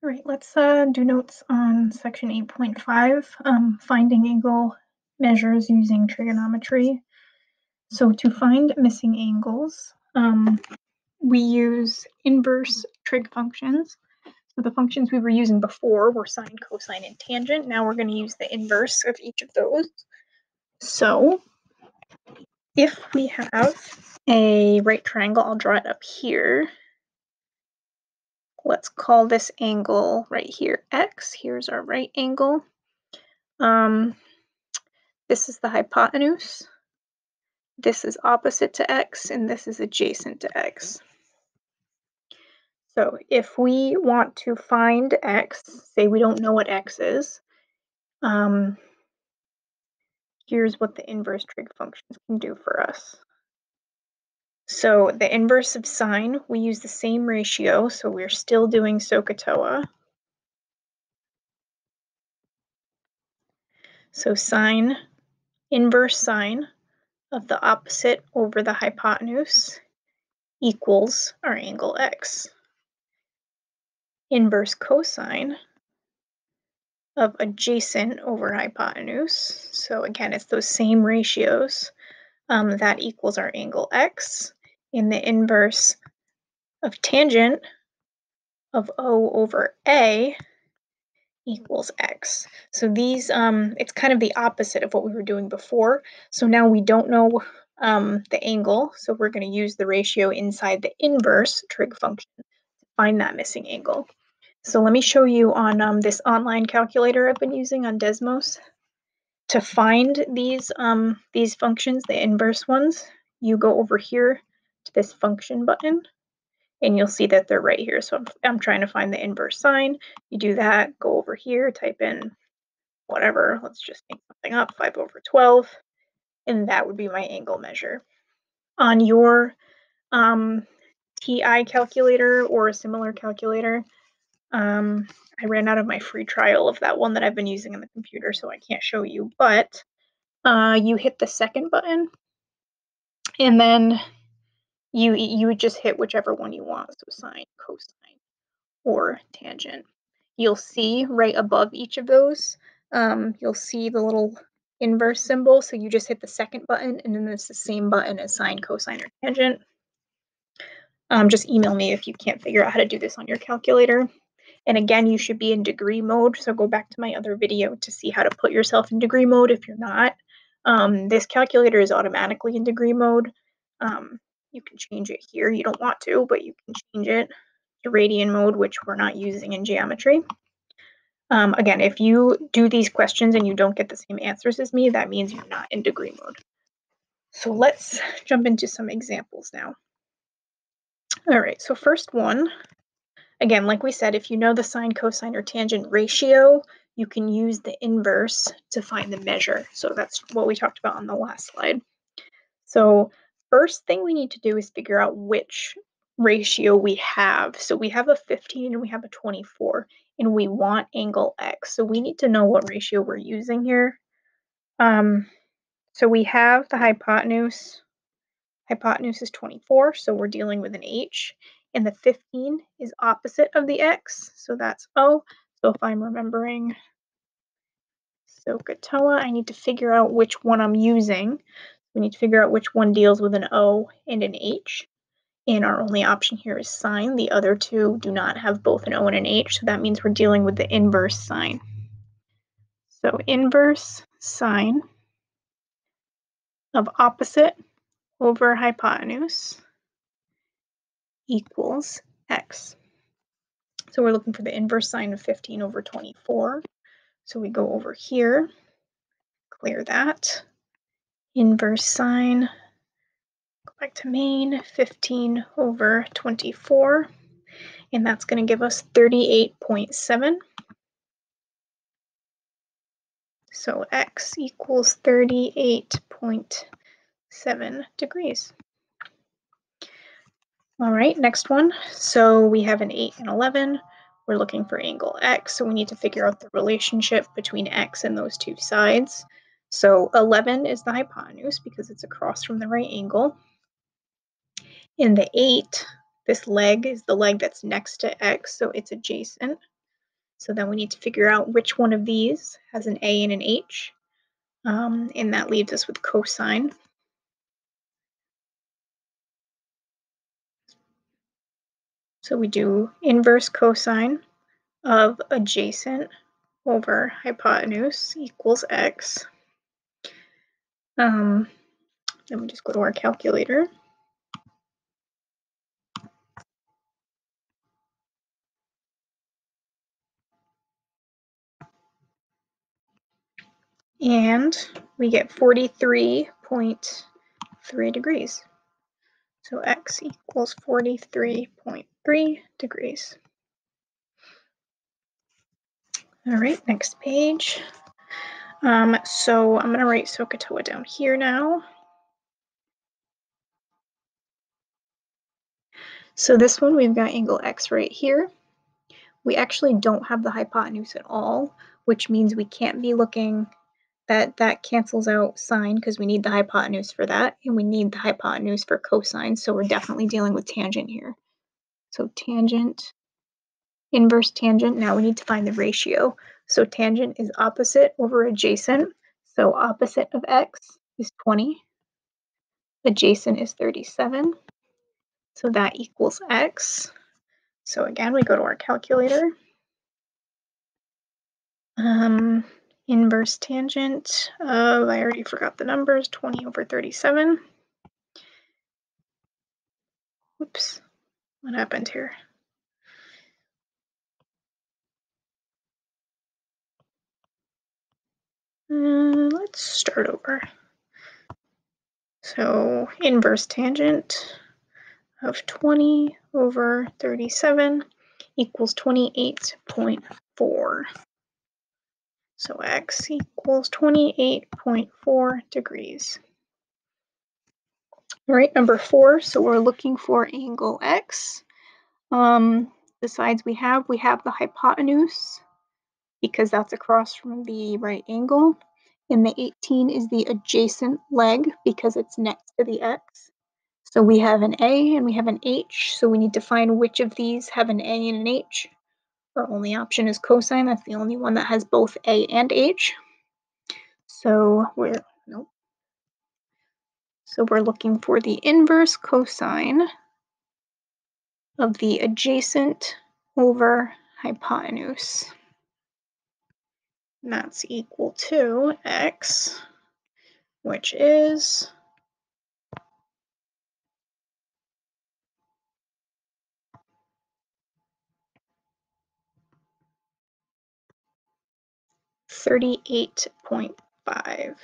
All right, let's do notes on section 8.5, finding angle measures using trigonometry. So to find missing angles, we use inverse trig functions. So the functions we were using before were sine, cosine, and tangent. Now we're going to use the inverse of each of those. So if we have a right triangle, I'll draw it up here. Let's call this angle right here x. Here's our right angle. This is the hypotenuse. This is opposite to x, and this is adjacent to x. So if we want to find x, say we don't know what x is, here's what the inverse trig functions can do for us. So the inverse of sine, we use the same ratio, so we're still doing SOHCAHTOA. So sine, inverse sine of the opposite over the hypotenuse equals our angle x. Inverse cosine of adjacent over hypotenuse. So again, it's those same ratios. That equals our angle x. In the inverse of tangent of O over A equals x. So these, it's kind of the opposite of what we were doing before. So now we don't know the angle, so we're going to use the ratio inside the inverse trig function to find that missing angle. So let me show you on this online calculator I've been using on Desmos. To find these functions, the inverse ones, you go over here to this function button, and you'll see that they're right here. So I'm trying to find the inverse sine. You do that, go over here, type in whatever. Let's just make something up, 5 over 12, and that would be my angle measure. On your TI calculator or a similar calculator, I ran out of my free trial of that one that I've been using on the computer, so I can't show you, but you hit the second button, and then you would just hit whichever one you want, so sine, cosine, or tangent. You'll see right above each of those, you'll see the little inverse symbol, so you just hit the second button, and then it's the same button as sine, cosine, or tangent. Just email me if you can't figure out how to do this on your calculator. And again, you should be in degree mode, so go back to my other video to see how to put yourself in degree mode if you're not. This calculator is automatically in degree mode. You can change it here. You don't want to, but you can change it to radian mode, which we're not using in geometry. Again, if you do these questions and you don't get the same answers as me, that means you're not in degree mode. So let's jump into some examples now. All right, so first one, again, like we said, if you know the sine, cosine, or tangent ratio, you can use the inverse to find the measure. So that's what we talked about on the last slide. So first thing we need to do is figure out which ratio we have. So we have a 15 and we have a 24, and we want angle x. So we need to know what ratio we're using here. So we have the hypotenuse. Hypotenuse is 24, so we're dealing with an h. And the 15 is opposite of the x, so that's O. So if I'm remembering SOHCAHTOA, I need to figure out which one I'm using. We need to figure out which one deals with an O and an H. And our only option here is sine. The other two do not have both an O and an H, so that means we're dealing with the inverse sine. So inverse sine of opposite over hypotenuse equals x. So we're looking for the inverse sine of 15 over 24. So we go over here, clear that. Inverse sine, go back to main, 15 over 24. And that's going to give us 38.7. So x equals 38.7 degrees. All right, next one. So we have an 8 and 11. We're looking for angle x, so we need to figure out the relationship between x and those two sides. So 11 is the hypotenuse because it's across from the right angle. In the 8, this leg is the leg that's next to x, so it's adjacent. So then we need to figure out which one of these has an A and an H. And that leaves us with cosine. So we do inverse cosine of adjacent over hypotenuse equals x. Then we just go to our calculator. And we get 43.3 degrees. So x equals 43.3 degrees. All right, next page. So I'm going to write SOHCAHTOA down here now. So this one, we've got angle x right here. We actually don't have the hypotenuse at all, which means we can't be looking, that cancels out sine because we need the hypotenuse for that, and we need the hypotenuse for cosine, so we're definitely dealing with tangent here. So tangent, inverse tangent, now we need to find the ratio. So tangent is opposite over adjacent, so opposite of x is 20, adjacent is 37, so that equals x. So again, we go to our calculator. Inverse tangent of, I already forgot the numbers, 20 over 37. Oops, what happened here? Let's start over. So inverse tangent of 20 over 37 equals 28.4. So x equals 28.4 degrees. All right, number 4, so we're looking for angle x. The sides we have the hypotenuse because that's across from the right angle. And the 18 is the adjacent leg because it's next to the x. So we have an A and we have an H, so we need to find which of these have an A and an H. Our only option is cosine, that's the only one that has both A and H. So we're looking for the inverse cosine of the adjacent over hypotenuse. And that's equal to x, which is 38.5.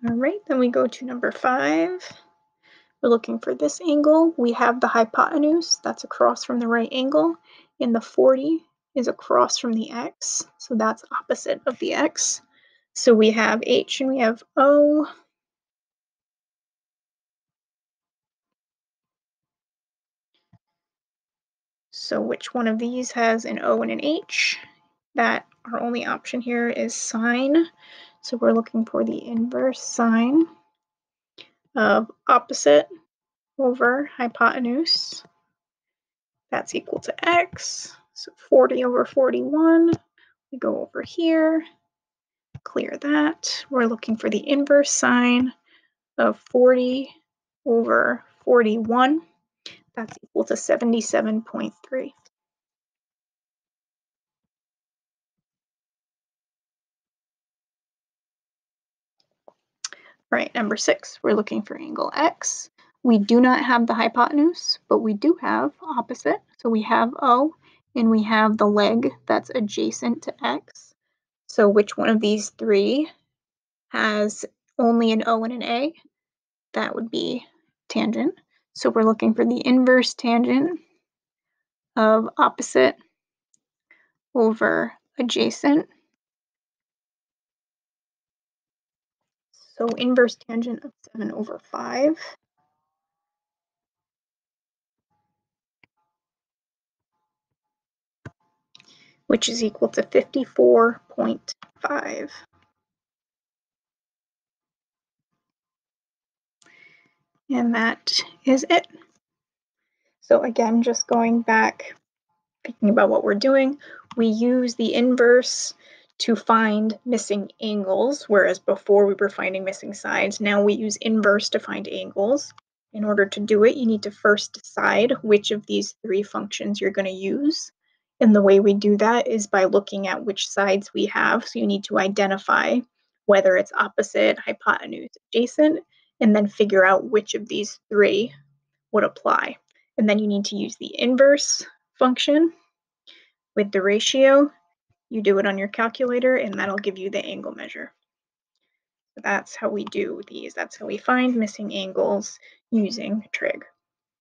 All right, then we go to number 5. We're looking for this angle. We have the hypotenuse, that's across from the right angle, and the 40 is across from the x, so that's opposite of the x. So we have H and we have O. So which one of these has an O and an H? That our only option here is sine. So we're looking for the inverse sine of opposite over hypotenuse. That's equal to x. So 40 over 41. We go over here, clear that. We're looking for the inverse sine of 40 over 41. That's equal to 77.3. Right, number 6, we're looking for angle x. We do not have the hypotenuse, but we do have opposite. So we have O, and we have the leg that's adjacent to x. So which one of these 3 has only an O and an A? That would be tangent. So we're looking for the inverse tangent of opposite over adjacent. So inverse tangent of 7 over 5. Which is equal to 54.5. And that is it. So again, just going back, thinking about what we're doing, we use the inverse to find missing angles, whereas before we were finding missing sides. Now we use inverse to find angles. In order to do it, you need to first decide which of these three functions you're going to use. And the way we do that is by looking at which sides we have. So you need to identify whether it's opposite, hypotenuse, adjacent, and then figure out which of these three would apply. And then you need to use the inverse function with the ratio. You do it on your calculator, and that'll give you the angle measure. So that's how we do these. That's how we find missing angles using trig.